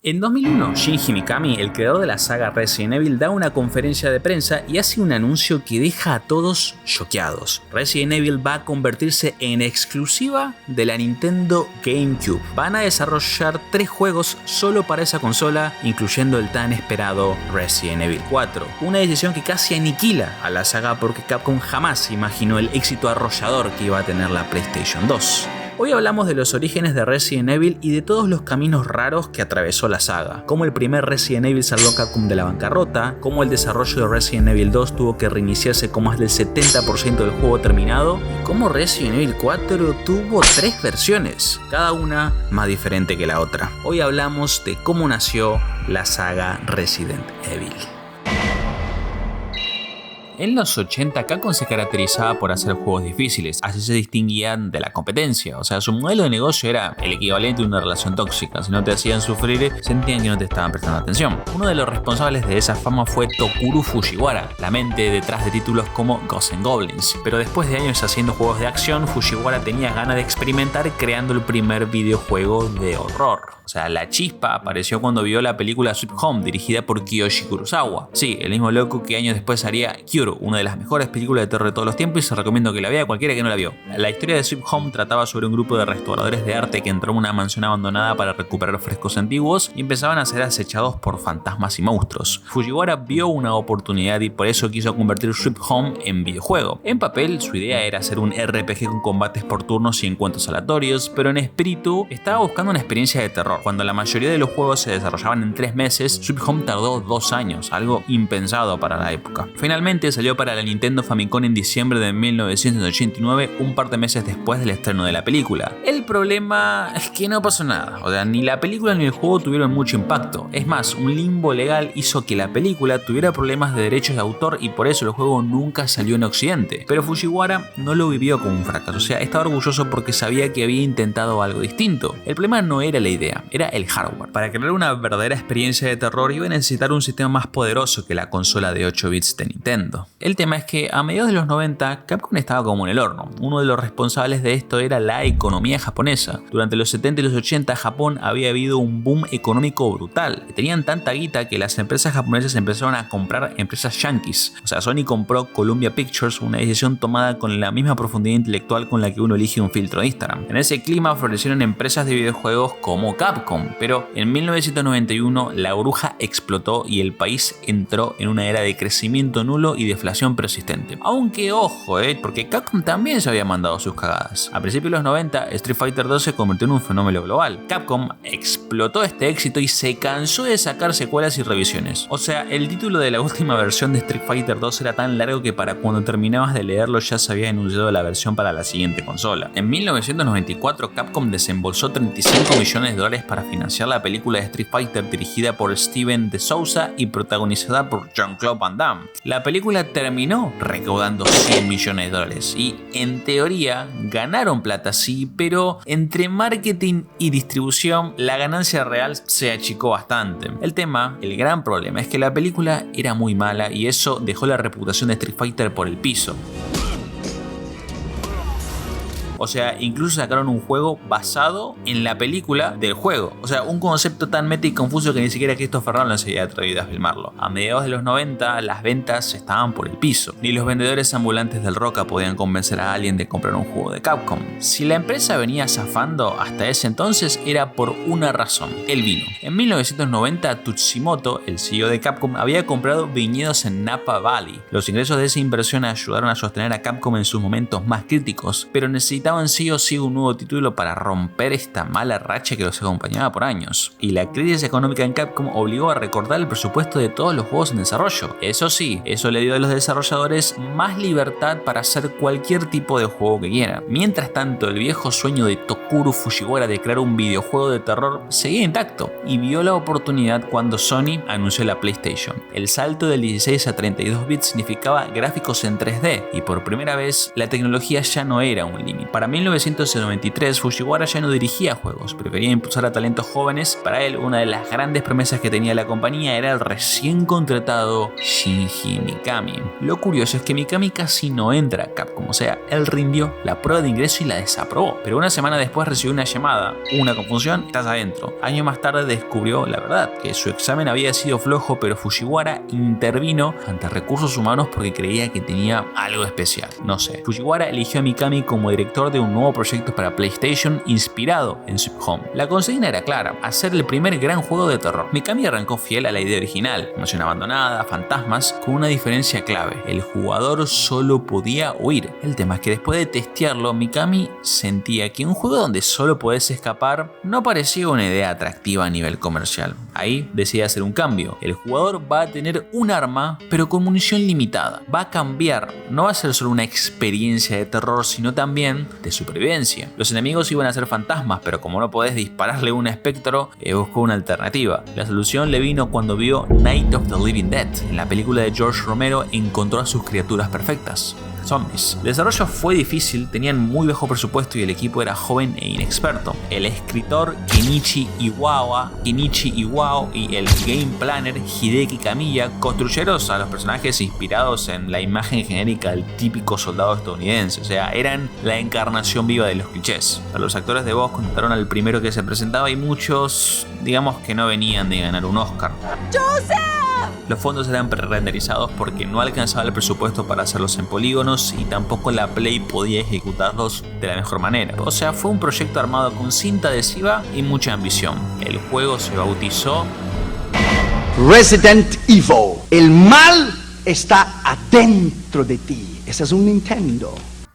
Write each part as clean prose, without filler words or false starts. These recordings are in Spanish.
En 2001, Shinji Mikami, el creador de la saga Resident Evil, da una conferencia de prensa y hace un anuncio que deja a todos choqueados. Resident Evil va a convertirse en exclusiva de la Nintendo GameCube. Van a desarrollar 3 juegos solo para esa consola, incluyendo el tan esperado Resident Evil 4. Una decisión que casi aniquila a la saga porque Capcom jamás imaginó el éxito arrollador que iba a tener la PlayStation 2. Hoy hablamos de los orígenes de Resident Evil y de todos los caminos raros que atravesó la saga, cómo el primer Resident Evil salvó a Capcom de la bancarrota, cómo el desarrollo de Resident Evil 2 tuvo que reiniciarse con más del 70% del juego terminado, y cómo Resident Evil 4 tuvo 3 versiones, cada una más diferente que la otra. Hoy hablamos de cómo nació la saga Resident Evil. En los 80, Capcom se caracterizaba por hacer juegos difíciles, así se distinguían de la competencia. O sea, su modelo de negocio era el equivalente a una relación tóxica. Si no te hacían sufrir, sentían que no te estaban prestando atención. Uno de los responsables de esa fama fue Tokuro Fujiwara, la mente detrás de títulos como Ghosts 'n Goblins. Pero después de años haciendo juegos de acción, Fujiwara tenía ganas de experimentar creando el primer videojuego de horror. O sea, la chispa apareció cuando vio la película Sweet Home, dirigida por Kiyoshi Kurosawa. Sí, el mismo loco que años después haría Kyuro, una de las mejores películas de terror de todos los tiempos, y se recomiendo que la vea a cualquiera que no la vio. La historia de Sweet Home trataba sobre un grupo de restauradores de arte que entró en una mansión abandonada para recuperar frescos antiguos y empezaban a ser acechados por fantasmas y monstruos. Fujiwara vio una oportunidad y por eso quiso convertir Sweet Home en videojuego. En papel, su idea era hacer un RPG con combates por turnos y encuentros aleatorios, pero en espíritu estaba buscando una experiencia de terror. Cuando la mayoría de los juegos se desarrollaban en 3 meses, Sweet Home tardó 2 años, algo impensado para la época. Finalmente salió para la Nintendo Famicom en diciembre de 1989, un par de meses después del estreno de la película. El problema es que no pasó nada, o sea, ni la película ni el juego tuvieron mucho impacto. Es más, un limbo legal hizo que la película tuviera problemas de derechos de autor y por eso el juego nunca salió en Occidente. Pero Fujiwara no lo vivió como un fracaso, o sea, estaba orgulloso porque sabía que había intentado algo distinto. El problema no era la idea, era el hardware. Para crear una verdadera experiencia de terror iba a necesitar un sistema más poderoso que la consola de 8 bits de Nintendo. El tema es que a mediados de los 90 Capcom estaba como en el horno. Uno de los responsables de esto era la economía japonesa. Durante los 70 y los 80 Japón había habido un boom económico brutal. Tenían tanta guita que las empresas japonesas empezaron a comprar empresas yankees. O sea, Sony compró Columbia Pictures, una decisión tomada con la misma profundidad intelectual con la que uno elige un filtro de Instagram. En ese clima florecieron empresas de videojuegos como Capcom, pero en 1991 la burbuja explotó y el país entró en una era de crecimiento nulo y deflación persistente. Aunque ojo, porque Capcom también se había mandado sus cagadas. A principios de los 90, Street Fighter 2 se convirtió en un fenómeno global. Capcom explotó este éxito y se cansó de sacar secuelas y revisiones. O sea, el título de la última versión de Street Fighter 2 era tan largo que para cuando terminabas de leerlo ya se había anunciado la versión para la siguiente consola. En 1994, Capcom desembolsó $35 millones para financiar la película de Street Fighter dirigida por Steven de Souza y protagonizada por Jean-Claude Van Damme. La película terminó recaudando $100 millones y en teoría ganaron plata, sí, pero entre marketing y distribución la ganancia real se achicó bastante. El tema, el gran problema, es que la película era muy mala y eso dejó la reputación de Street Fighter por el piso. O sea, incluso sacaron un juego basado en la película del juego. O sea, un concepto tan meta y confuso que ni siquiera Christopher Nolan se había atrevido a filmarlo. A mediados de los 90, las ventas estaban por el piso. Ni los vendedores ambulantes del Roca podían convencer a alguien de comprar un juego de Capcom. Si la empresa venía zafando hasta ese entonces, era por una razón: el vino. En 1990, Tsuchimoto, el CEO de Capcom, había comprado viñedos en Napa Valley. Los ingresos de esa inversión ayudaron a sostener a Capcom en sus momentos más críticos, pero necesitaban sí o sí un nuevo título para romper esta mala racha que los acompañaba por años. Y la crisis económica en Capcom obligó a recortar el presupuesto de todos los juegos en desarrollo. Eso sí, eso le dio a los desarrolladores más libertad para hacer cualquier tipo de juego que quieran. Mientras tanto, el viejo sueño de Tokuro Fujiwara de crear un videojuego de terror seguía intacto y vio la oportunidad cuando Sony anunció la PlayStation. El salto del 16 a 32 bits significaba gráficos en 3D y por primera vez la tecnología ya no era un límite. Para Para 1993, Fujiwara ya no dirigía juegos, prefería impulsar a talentos jóvenes. Para él, una de las grandes promesas que tenía la compañía era el recién contratado Shinji Mikami. Lo curioso es que Mikami casi no entra a Capcom, o sea, él rindió la prueba de ingreso y la desaprobó. Pero una semana después recibió una llamada, una confusión, estás adentro. Años más tarde descubrió la verdad, que su examen había sido flojo, pero Fujiwara intervino ante recursos humanos porque creía que tenía algo especial. No sé. Fujiwara eligió a Mikami como director de un nuevo proyecto para PlayStation inspirado en Sweet Home. La consigna era clara, hacer el primer gran juego de terror. Mikami arrancó fiel a la idea original, mansión abandonada, fantasmas, con una diferencia clave: el jugador solo podía huir. El tema es que después de testearlo, Mikami sentía que un juego donde solo podés escapar no parecía una idea atractiva a nivel comercial. Ahí decide hacer un cambio. El jugador va a tener un arma, pero con munición limitada. Va a cambiar, no va a ser solo una experiencia de terror, sino también de supervivencia. Los enemigos iban a ser fantasmas, pero como no podés dispararle un espectro, buscó una alternativa. La solución le vino cuando vio Night of the Living Dead. En la película de George Romero encontró a sus criaturas perfectas: zombies. El desarrollo fue difícil, tenían muy bajo presupuesto y el equipo era joven e inexperto. El escritor Kenichi Iwao y el game planner Hideki Kamiya construyeron a los personajes inspirados en la imagen genérica del típico soldado estadounidense, o sea, eran la encarnación viva de los clichés. A los actores de voz contrataron al primero que se presentaba y muchos, digamos que no venían de ganar un Oscar. Los fondos eran pre-renderizados porque no alcanzaba el presupuesto para hacerlos en polígonos y tampoco la Play podía ejecutarlos de la mejor manera. O sea, fue un proyecto armado con cinta adhesiva y mucha ambición. El juego se bautizó Resident Evil. El mal está adentro de ti. Ese es un Nintendo.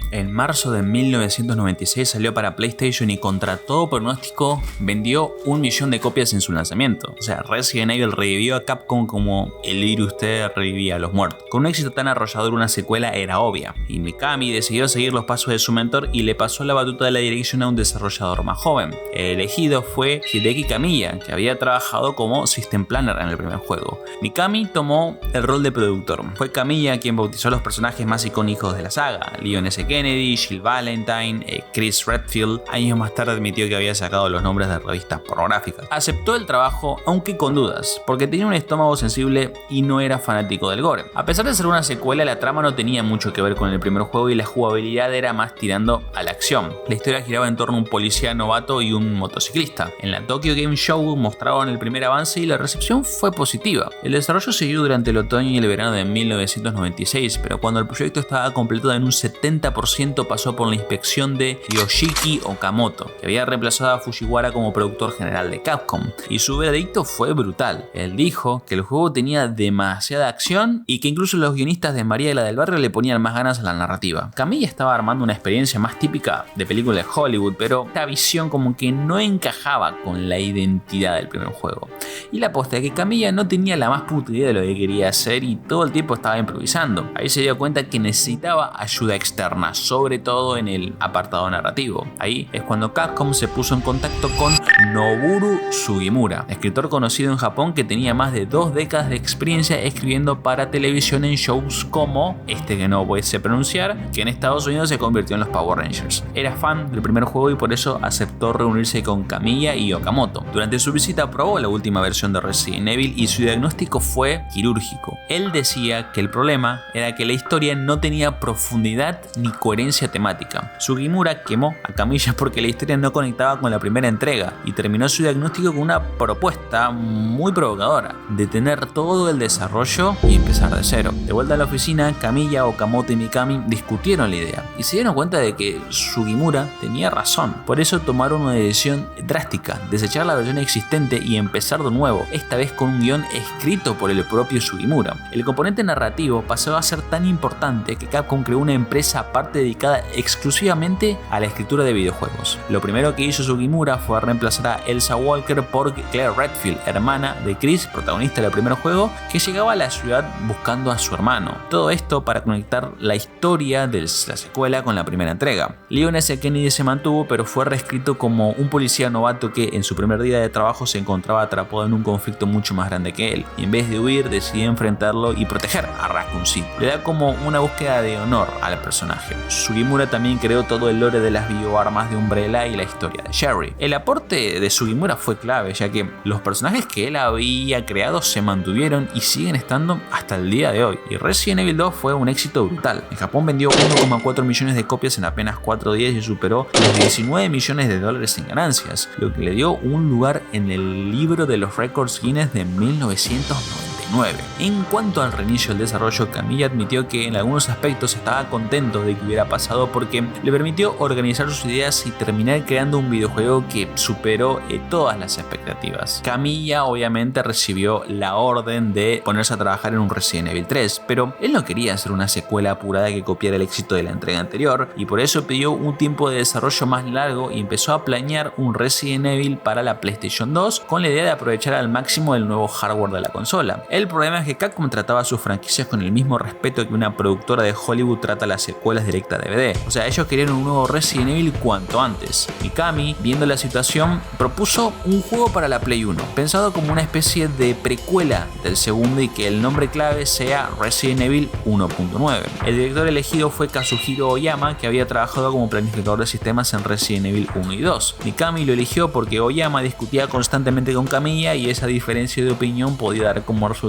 En marzo de 1996 salió para PlayStation y contra todo pronóstico vendió 1 millón de copias en su lanzamiento. O sea, Resident Evil revivió a Capcom como el virus T revivía a los muertos. Con un éxito tan arrollador, una secuela era obvia, y Mikami decidió seguir los pasos de su mentor y le pasó la batuta de la dirección a un desarrollador más joven. El elegido fue Hideki Kamiya, que había trabajado como System Planner en el primer juego. Mikami tomó el rol de productor. Fue Kamiya quien bautizó a los personajes más icónicos de la saga: Leon S. Kennedy, Jill Valentine, Chris Redfield. Años más tarde admitió que había sacado los nombres de revistas pornográficas. Aceptó el trabajo, aunque con dudas, porque tenía un estómago sensible y no era fanático del gore. A pesar de ser una secuela, la trama no tenía mucho que ver con el primer juego y la jugabilidad era más tirando a la acción. La historia giraba en torno a un policía novato y un motociclista. En la Tokyo Game Show mostraron el primer avance y la recepción fue positiva. El desarrollo siguió durante el otoño y el verano de 1996, pero cuando el proyecto estaba completado en un 70%, pasó por la inspección de Yoshiki Okamoto, que había reemplazado a Fujiwara como productor general de Capcom, y su veredicto fue brutal. Él dijo que el juego tenía demasiada acción y que incluso los guionistas de María y la del Barrio le ponían más ganas a la narrativa. Kamiya estaba armando una experiencia más típica de película de Hollywood, pero esta visión como que no encajaba con la identidad del primer juego. Y la posta es que Kamiya no tenía la más puta idea de lo que quería hacer y todo el tiempo estaba improvisando. Ahí se dio cuenta que necesitaba ayuda externa, sobre todo en el apartado narrativo. Ahí es cuando Capcom se puso en contacto con Noboru Sugimura, escritor conocido en Japón que tenía más de 2 décadas de experiencia escribiendo para televisión en shows como este que no puede pronunciar, que en Estados Unidos se convirtió en los Power Rangers. Era fan del primer juego y por eso aceptó reunirse con Kamiya y Okamoto. Durante su visita probó la última versión de Resident Evil y su diagnóstico fue quirúrgico. Él decía que el problema era que la historia no tenía profundidad ni coherencia temática. Sugimura quemó a Kamiya porque la historia no conectaba con la primera entrega y terminó su diagnóstico con una propuesta muy provocadora: detener todo el desarrollo y empezar de cero. De vuelta a la oficina, Kamiya, Okamoto y Mikami discutieron la idea y se dieron cuenta de que Sugimura tenía razón. Por eso tomaron una decisión drástica: desechar la versión existente y empezar de nuevo, esta vez con un guión escrito por el propio Sugimura. El componente narrativo pasó a ser tan importante que Capcom creó una empresa aparte dedicada exclusivamente a la escritura de videojuegos. Lo primero que hizo Sugimura fue reemplazar a Elsa Walker por Claire Redfield, hermana de Chris, protagonista del primer juego, que llegaba a la ciudad buscando a su hermano. Todo esto para conectar la historia de la secuela con la primera entrega. Leon S. Kennedy se mantuvo, pero fue reescrito como un policía novato que en su primer día de trabajo se encontraba atrapado en un conflicto mucho más grande que él, y en vez de huir decidió enfrentarlo y proteger a Raccoon City. Le da como una búsqueda de honor al personaje. Sugimura también creó todo el lore de las bioarmas de Umbrella y la historia de Sherry. El aporte de Sugimura fue clave, ya que los personajes que él había creado se mantuvieron y siguen estando hasta el día de hoy. Y Resident Evil 2 fue un éxito brutal. En Japón vendió 1,4 millones de copias en apenas 4 días y superó los 19 millones de dólares en ganancias, lo que le dio un lugar en el libro de los récords Guinness de 1999. En cuanto al reinicio del desarrollo, Kamiya admitió que en algunos aspectos estaba contento de que hubiera pasado porque le permitió organizar sus ideas y terminar creando un videojuego que superó todas las expectativas. Kamiya obviamente recibió la orden de ponerse a trabajar en un Resident Evil 3, pero él no quería hacer una secuela apurada que copiara el éxito de la entrega anterior y por eso pidió un tiempo de desarrollo más largo y empezó a planear un Resident Evil para la PlayStation 2 con la idea de aprovechar al máximo el nuevo hardware de la consola. El problema es que Capcom trataba sus franquicias con el mismo respeto que una productora de Hollywood trata las secuelas directas de DVD. O sea, ellos querían un nuevo Resident Evil cuanto antes. Mikami, viendo la situación, propuso un juego para la Play 1, pensado como una especie de precuela del segundo y que el nombre clave sea Resident Evil 1.9. El director elegido fue Kazuhiro Oyama, que había trabajado como planificador de sistemas en Resident Evil 1 y 2. Mikami lo eligió porque Oyama discutía constantemente con Kamiya y esa diferencia de opinión podía dar como resultado,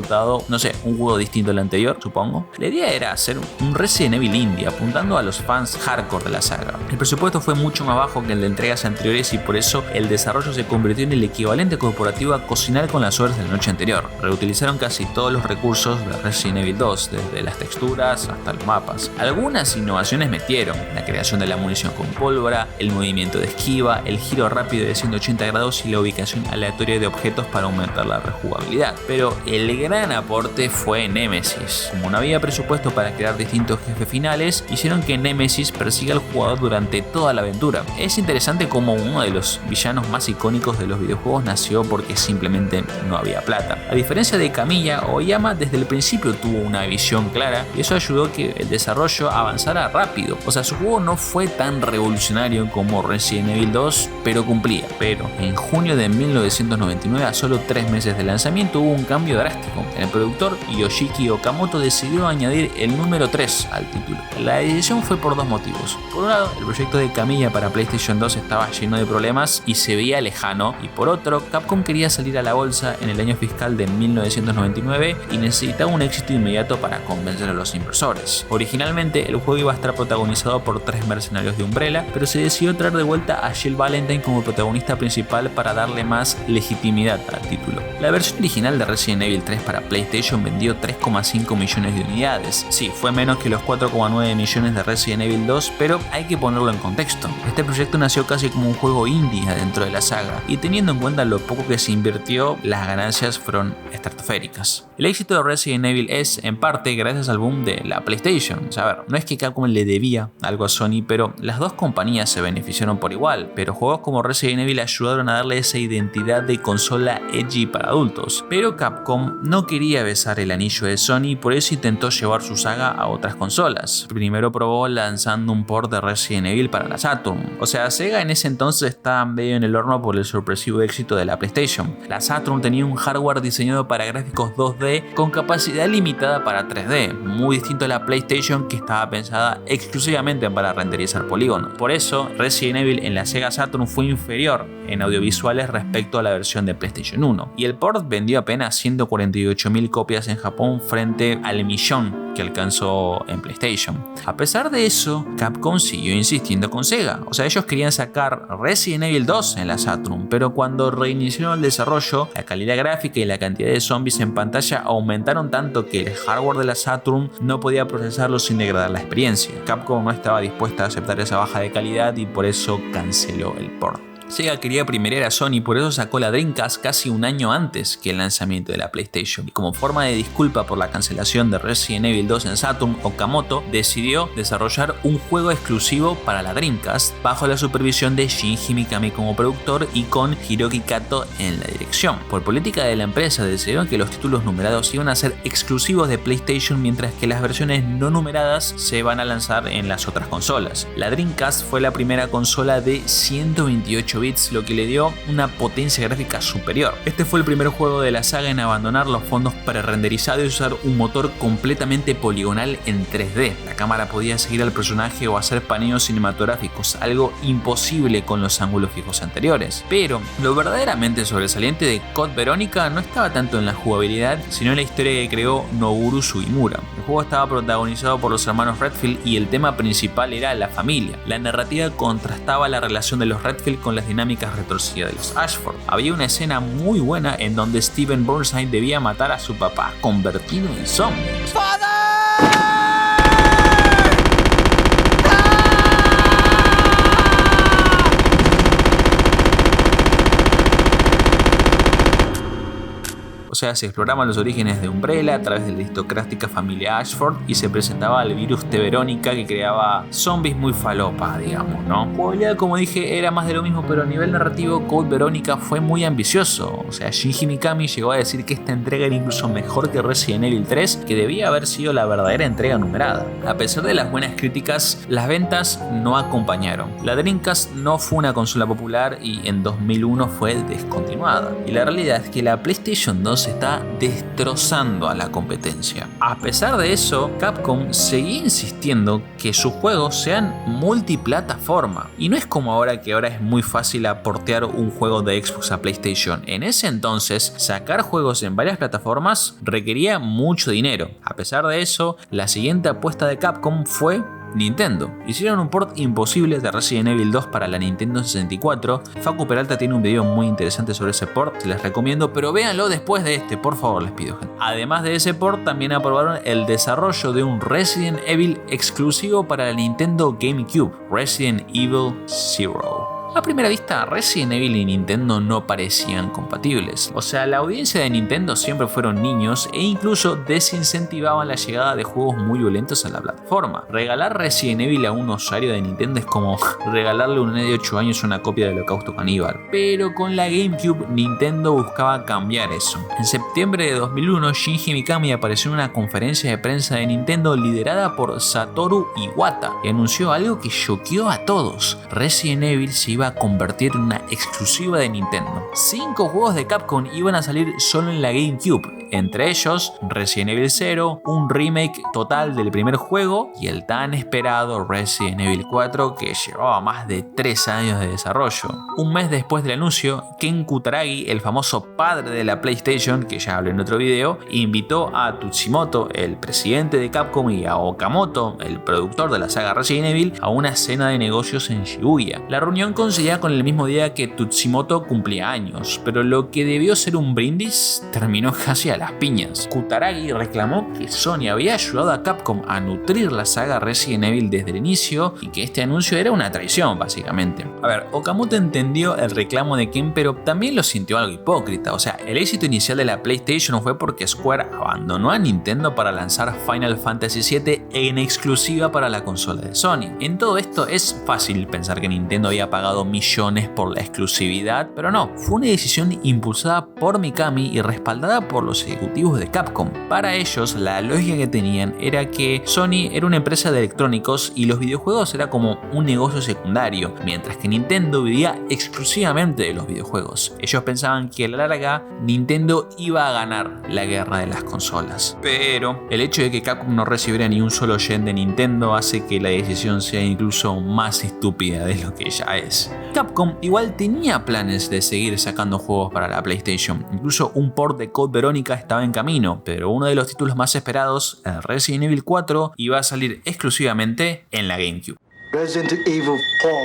no sé, un juego distinto al anterior, supongo. La idea era hacer un Resident Evil indie, apuntando a los fans hardcore de la saga. El presupuesto fue mucho más bajo que el de entregas anteriores y por eso el desarrollo se convirtió en el equivalente corporativo a cocinar con las horas de la noche anterior. Reutilizaron casi todos los recursos de Resident Evil 2, desde las texturas hasta los mapas. Algunas innovaciones metieron: la creación de la munición con pólvora, el movimiento de esquiva, el giro rápido de 180 grados y la ubicación aleatoria de objetos para aumentar la rejugabilidad. Pero el gran aporte fue Nemesis. Como no había presupuesto para crear distintos jefes finales, hicieron que Nemesis persiga al jugador durante toda la aventura. Es interesante cómo uno de los villanos más icónicos de los videojuegos nació porque simplemente no había plata. A diferencia de Kamiya, Oyama desde el principio tuvo una visión clara y eso ayudó a que el desarrollo avanzara rápido. O sea, su juego no fue tan revolucionario como Resident Evil 2, pero cumplía. Pero en junio de 1999, a solo 3 meses de lanzamiento, hubo un cambio drástico. El productor Yoshiki Okamoto decidió añadir el número 3 al título. La decisión fue por dos motivos. Por un lado, el proyecto de Kamiya para PlayStation 2 estaba lleno de problemas y se veía lejano, y por otro, Capcom quería salir a la bolsa en el año fiscal de 1999 y necesitaba un éxito inmediato para convencer a los inversores. Originalmente, el juego iba a estar protagonizado por 3 mercenarios de Umbrella, pero se decidió traer de vuelta a Jill Valentine como protagonista principal para darle más legitimidad al título. La versión original de Resident Evil 3 para PlayStation vendió 3,5 millones de unidades. Sí, fue menos que los 4,9 millones de Resident Evil 2, pero hay que ponerlo en contexto. Este proyecto nació casi como un juego indie dentro de la saga, y teniendo en cuenta lo poco que se invirtió, las ganancias fueron estratosféricas. El éxito de Resident Evil es, en parte, gracias al boom de la PlayStation. O sea, a ver, no es que Capcom le debía algo a Sony, pero las dos compañías se beneficiaron por igual. Pero juegos como Resident Evil ayudaron a darle esa identidad de consola edgy para adultos. Pero Capcom no quería besar el anillo de Sony y por eso intentó llevar su saga a otras consolas. Primero probó lanzando un port de Resident Evil para la Saturn. O sea, Sega en ese entonces estaba medio en el horno por el sorpresivo éxito de la PlayStation. La Saturn tenía un hardware diseñado para gráficos 2D con capacidad limitada para 3D, muy distinto a la PlayStation, que estaba pensada exclusivamente para renderizar polígonos. Por eso, Resident Evil en la Sega Saturn fue inferior en audiovisuales respecto a la versión de PlayStation 1, y el port vendió apenas 148.000 copias en Japón frente al millón que alcanzó en PlayStation. A pesar de eso, Capcom siguió insistiendo con Sega. O sea, ellos querían sacar Resident Evil 2 en la Saturn, pero cuando reiniciaron el desarrollo, la calidad gráfica y la cantidad de zombies en pantalla aumentaron tanto que el hardware de la Saturn no podía procesarlo sin degradar la experiencia. Capcom no estaba dispuesta a aceptar esa baja de calidad y por eso canceló el port. Sega quería primerear a Sony, por eso sacó la Dreamcast casi un año antes que el lanzamiento de la PlayStation. Y como forma de disculpa por la cancelación de Resident Evil 2 en Saturn, Okamoto decidió desarrollar un juego exclusivo para la Dreamcast bajo la supervisión de Shinji Mikami como productor y con Hiroki Kato en la dirección. Por política de la empresa decidieron que los títulos numerados iban a ser exclusivos de PlayStation, mientras que las versiones no numeradas se van a lanzar en las otras consolas. La Dreamcast fue la primera consola de 128 8 bits, lo que le dio una potencia gráfica superior. Este fue el primer juego de la saga en abandonar los fondos pre-renderizados y usar un motor completamente poligonal en 3D. La cámara podía seguir al personaje o hacer paneos cinematográficos, algo imposible con los ángulos fijos anteriores. Pero lo verdaderamente sobresaliente de Code Veronica no estaba tanto en la jugabilidad, sino en la historia que creó Noboru Sugimura. El juego estaba protagonizado por los hermanos Redfield y el tema principal era la familia. La narrativa contrastaba la relación de los Redfield con las dinámicas retorcidas de los Ashford. Había una escena muy buena en donde Steven Burnside debía matar a su papá convertido en zombie. O sea, se exploraban los orígenes de Umbrella a través de la aristocrática familia Ashford y se presentaba el virus T. Veronica que creaba zombies muy falopas, digamos, ¿no? Jugabilidad, como dije, era más de lo mismo, pero a nivel narrativo Code Veronica fue muy ambicioso. O sea, Shinji Mikami llegó a decir que esta entrega era incluso mejor que Resident Evil 3, que debía haber sido la verdadera entrega numerada. A pesar de las buenas críticas, las ventas no acompañaron. La Dreamcast no fue una consola popular y en 2001 fue descontinuada. Y la realidad es que la PlayStation 2 está destrozando a la competencia. A pesar de eso, Capcom seguía insistiendo que sus juegos sean multiplataforma. Y no es como ahora, que ahora es muy fácil aportear un juego de Xbox a PlayStation. En ese entonces, sacar juegos en varias plataformas requería mucho dinero. A pesar de eso, la siguiente apuesta de Capcom fue Nintendo. Hicieron un port imposible de Resident Evil 2 para la Nintendo 64. Facu Peralta tiene un video muy interesante sobre ese port, les recomiendo, pero véanlo después de este, por favor, les pido, gente. Además de ese port, también aprobaron el desarrollo de un Resident Evil exclusivo para la Nintendo GameCube, Resident Evil Zero. A primera vista, Resident Evil y Nintendo no parecían compatibles. O sea, la audiencia de Nintendo siempre fueron niños e incluso desincentivaban la llegada de juegos muy violentos a la plataforma. Regalar Resident Evil a un usuario de Nintendo es como regalarle a un nene de 8 años una copia de Holocausto Caníbal. Pero con la GameCube, Nintendo buscaba cambiar eso. En septiembre de 2001, Shinji Mikami apareció en una conferencia de prensa de Nintendo liderada por Satoru Iwata y anunció algo que choqueó a todos. Resident Evil se iba a convertir en una exclusiva de Nintendo. 5 juegos de Capcom iban a salir solo en la GameCube, entre ellos Resident Evil 0, un remake total del primer juego y el tan esperado Resident Evil 4, que llevaba más de 3 años de desarrollo. Un mes después del anuncio, Ken Kutaragi, el famoso padre de la PlayStation, que ya hablé en otro video, invitó a Tsuchimoto, el presidente de Capcom, y a Okamoto, el productor de la saga Resident Evil, a una cena de negocios en Shibuya. La reunión coincidía con el mismo día que Tsuchimoto cumplía años, pero lo que debió ser un brindis terminó casi a las piñas. Kutaragi reclamó que Sony había ayudado a Capcom a nutrir la saga Resident Evil desde el inicio y que este anuncio era una traición, básicamente. A ver, Okamoto entendió el reclamo de Ken, pero también lo sintió algo hipócrita. O sea, el éxito inicial de la PlayStation fue porque Square abandonó a Nintendo para lanzar Final Fantasy VII en exclusiva para la consola de Sony. En todo esto es fácil pensar que Nintendo había pagado millones por la exclusividad, pero no, fue una decisión impulsada por Mikami y respaldada por los ejecutivos de Capcom. Para ellos, la lógica que tenían era que Sony era una empresa de electrónicos y los videojuegos era como un negocio secundario, mientras que Nintendo vivía exclusivamente de los videojuegos. Ellos pensaban que a la larga Nintendo iba a ganar la guerra de las consolas. Pero el hecho de que Capcom no recibiera ni un solo yen de Nintendo hace que la decisión sea incluso más estúpida de lo que ya es. Capcom igual tenía planes de seguir sacando juegos para la PlayStation. Incluso un port de Code Veronica estaba en camino, pero uno de los títulos más esperados, el Resident Evil 4, iba a salir exclusivamente en la GameCube. Resident Evil 4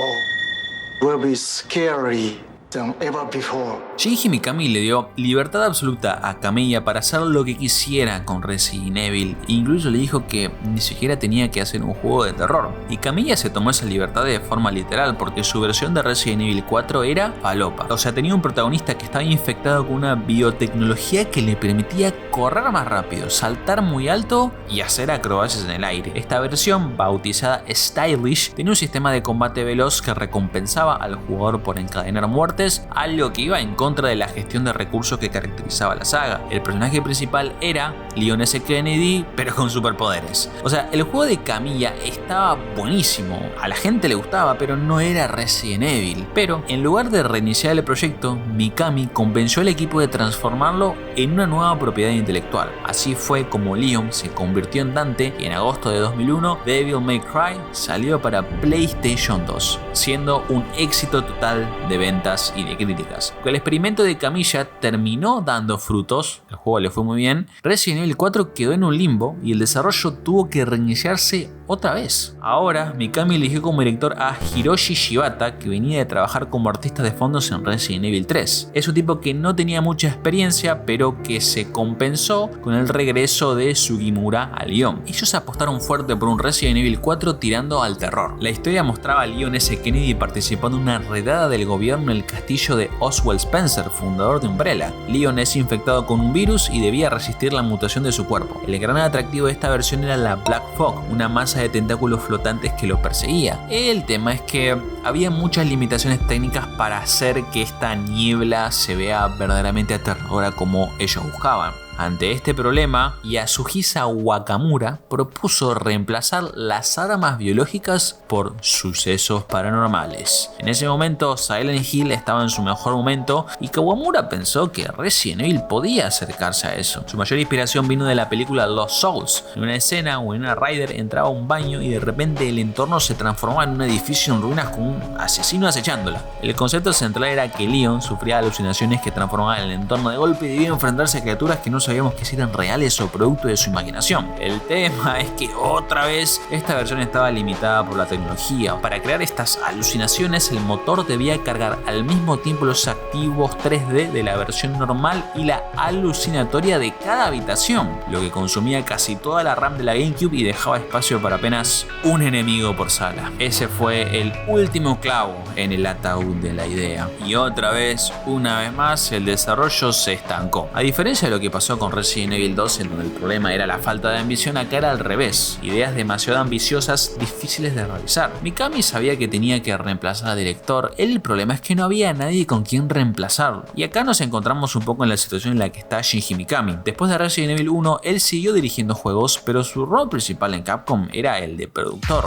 will be scary than ever before. Shinji Mikami le dio libertad absoluta a Kamiya para hacer lo que quisiera con Resident Evil, e incluso le dijo que ni siquiera tenía que hacer un juego de terror. Y Kamiya se tomó esa libertad de forma literal, porque su versión de Resident Evil 4 era falopa. O sea, tenía un protagonista que estaba infectado con una biotecnología que le permitía correr más rápido, saltar muy alto y hacer acrobacias en el aire. Esta versión, bautizada Stylish, tenía un sistema de combate veloz que recompensaba al jugador por encadenar muertes muertes, algo que iba en contra de la gestión de recursos que caracterizaba la saga. El personaje principal era Leon S. Kennedy, pero con superpoderes. O sea, el juego de Camilla estaba buenísimo, a la gente le gustaba, pero no era Resident Evil. Pero en lugar de reiniciar el proyecto, Mikami convenció al equipo de transformarlo en una nueva propiedad intelectual. Así fue como Leon se convirtió en Dante y en agosto de 2001 Devil May Cry salió para PlayStation 2, siendo un éxito total de ventas y de críticas. El experimento de Camilla terminó dando frutos, el juego le fue muy bien. Resident Evil 4 quedó en un limbo y el desarrollo tuvo que reiniciarse otra vez. Ahora Mikami eligió como director a Hiroshi Shibata, que venía de trabajar como artista de fondos en Resident Evil 3. Es un tipo que no tenía mucha experiencia, pero que se compensó con el regreso de Sugimura a Leon. Ellos apostaron fuerte por un Resident Evil 4 tirando al terror. La historia mostraba a Leon S. Kennedy participando en una redada del gobierno en el castillo de Oswald Spencer, fundador de Umbrella. Leon es infectado con un virus y debía resistir la mutación de su cuerpo. El gran atractivo de esta versión era la Black Fog, una masa de tentáculos flotantes que lo perseguía. El tema es que había muchas limitaciones técnicas para hacer que esta niebla se vea verdaderamente aterradora como ellos buscaban. Ante este problema, Yasuhisa Wakamura propuso reemplazar las armas biológicas por sucesos paranormales. En ese momento, Silent Hill estaba en su mejor momento y Kawamura pensó que Resident Evil podía acercarse a eso. Su mayor inspiración vino de la película Lost Souls. En una escena, Winona Ryder entraba a un baño y de repente el entorno se transformaba en un edificio en ruinas con un asesino acechándola. El concepto central era que Leon sufría alucinaciones que transformaban el entorno de golpe y debía enfrentarse a criaturas que no sabíamos que si eran reales o producto de su imaginación. El tema es que otra vez esta versión estaba limitada por la tecnología. Para crear estas alucinaciones el motor debía cargar al mismo tiempo los activos 3D de la versión normal y la alucinatoria de cada habitación, lo que consumía casi toda la RAM de la GameCube y dejaba espacio para apenas un enemigo por sala. Ese fue el último clavo en el ataúd de la idea. Y otra vez, una vez más, el desarrollo se estancó. A diferencia de lo que pasó con Resident Evil 2, en donde el problema era la falta de ambición, acá era al revés. Ideas demasiado ambiciosas, difíciles de realizar. Mikami sabía que tenía que reemplazar al director. El problema es que no había nadie con quien reemplazarlo. Y acá nos encontramos un poco en la situación en la que está Shinji Mikami. Después de Resident Evil 1, él siguió dirigiendo juegos, pero su rol principal en Capcom era el de productor.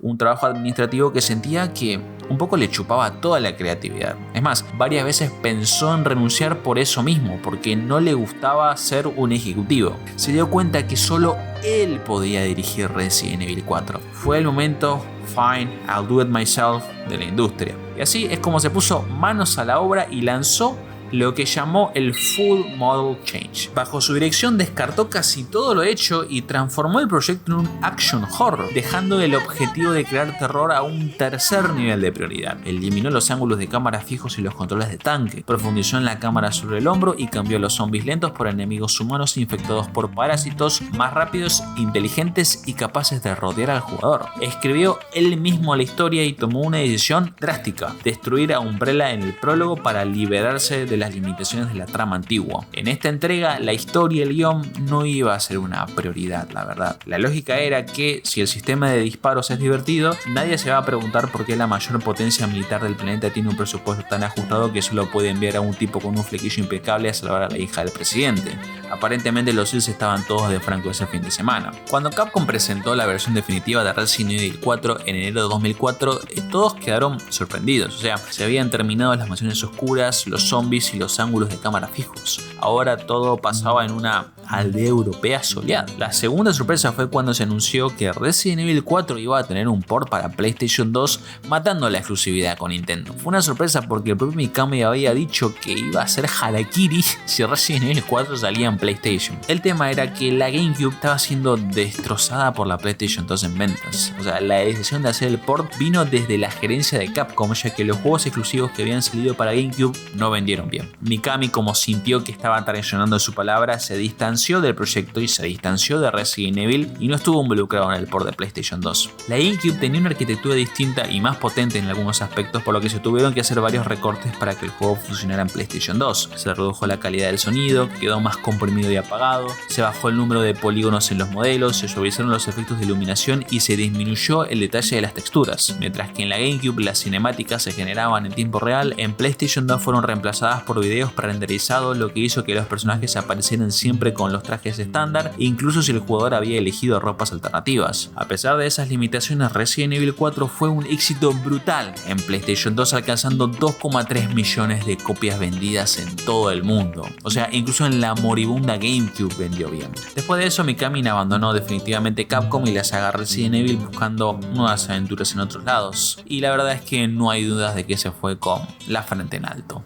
Un trabajo administrativo que sentía que un poco le chupaba toda la creatividad. Es más, varias veces pensó en renunciar por eso mismo, porque no le gustaba ser un ejecutivo. Se dio cuenta que solo él podía dirigir Resident Evil 4. Fue el momento "Fine, I'll do it myself" de la industria. Y así es como se puso manos a la obra y lanzó lo que llamó el Full Model Change. Bajo su dirección descartó casi todo lo hecho y transformó el proyecto en un action horror, dejando el objetivo de crear terror a un tercer nivel de prioridad. Eliminó los ángulos de cámara fijos y los controles de tanque, profundizó en la cámara sobre el hombro y cambió los zombies lentos por enemigos humanos infectados por parásitos más rápidos, inteligentes y capaces de rodear al jugador. Escribió él mismo la historia y tomó una decisión drástica: destruir a Umbrella en el prólogo para liberarse de las limitaciones de la trama antigua. En esta entrega, la historia y el guión no iba a ser una prioridad, la verdad. La lógica era que, si el sistema de disparos es divertido, nadie se va a preguntar por qué la mayor potencia militar del planeta tiene un presupuesto tan ajustado que solo puede enviar a un tipo con un flequillo impecable a salvar a la hija del presidente. Aparentemente los Seals estaban todos de franco ese fin de semana. Cuando Capcom presentó la versión definitiva de Resident Evil 4 en enero de 2004, todos quedaron sorprendidos. O sea, se habían terminado las mansiones oscuras, los zombies y los ángulos de cámara fijos. Ahora todo pasaba en una aldea europea soleada. La segunda sorpresa fue cuando se anunció que Resident Evil 4 iba a tener un port para PlayStation 2, matando la exclusividad con Nintendo. Fue una sorpresa porque el propio Mikami había dicho que iba a ser harakiri si Resident Evil 4 salía en PlayStation. El tema era que la GameCube estaba siendo destrozada por la PlayStation 2 en ventas. O sea, la decisión de hacer el port vino desde la gerencia de Capcom, ya que los juegos exclusivos que habían salido para GameCube no vendieron bien. Mikami, como sintió que estaba traicionando su palabra, se distanció del proyecto y se distanció de Resident Evil y no estuvo involucrado en el port de PlayStation 2. La GameCube tenía una arquitectura distinta y más potente en algunos aspectos, por lo que se tuvieron que hacer varios recortes para que el juego funcionara en PlayStation 2. Se redujo la calidad del sonido, quedó más comprimido comprimido y apagado, se bajó el número de polígonos en los modelos, se suavizaron los efectos de iluminación y se disminuyó el detalle de las texturas. Mientras que en la GameCube las cinemáticas se generaban en tiempo real, en PlayStation 2 fueron reemplazadas por videos prerenderizados, lo que hizo que los personajes aparecieran siempre con los trajes estándar, incluso si el jugador había elegido ropas alternativas. A pesar de esas limitaciones, Resident Evil 4 fue un éxito brutal en PlayStation 2, alcanzando 2,3 millones de copias vendidas en todo el mundo. O sea, incluso en la moribunda GameCube vendió bien. Después de eso, Mikami abandonó definitivamente Capcom y la saga Resident Evil buscando nuevas aventuras en otros lados. Y la verdad es que no hay dudas de que se fue con la frente en alto.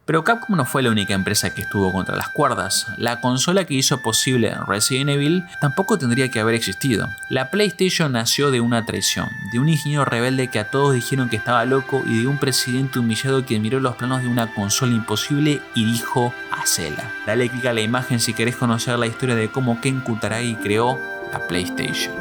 Pero Capcom no fue la única empresa que estuvo contra las cuerdas. La consola que hizo posible Resident Evil tampoco tendría que haber existido. La PlayStation nació de una traición, de un ingeniero rebelde que a todos dijeron que estaba loco y de un presidente humillado que miró los planos de una consola imposible y dijo: hacela. Dale click a la imagen si querés conocer la historia de cómo Ken Kutaragi creó la PlayStation.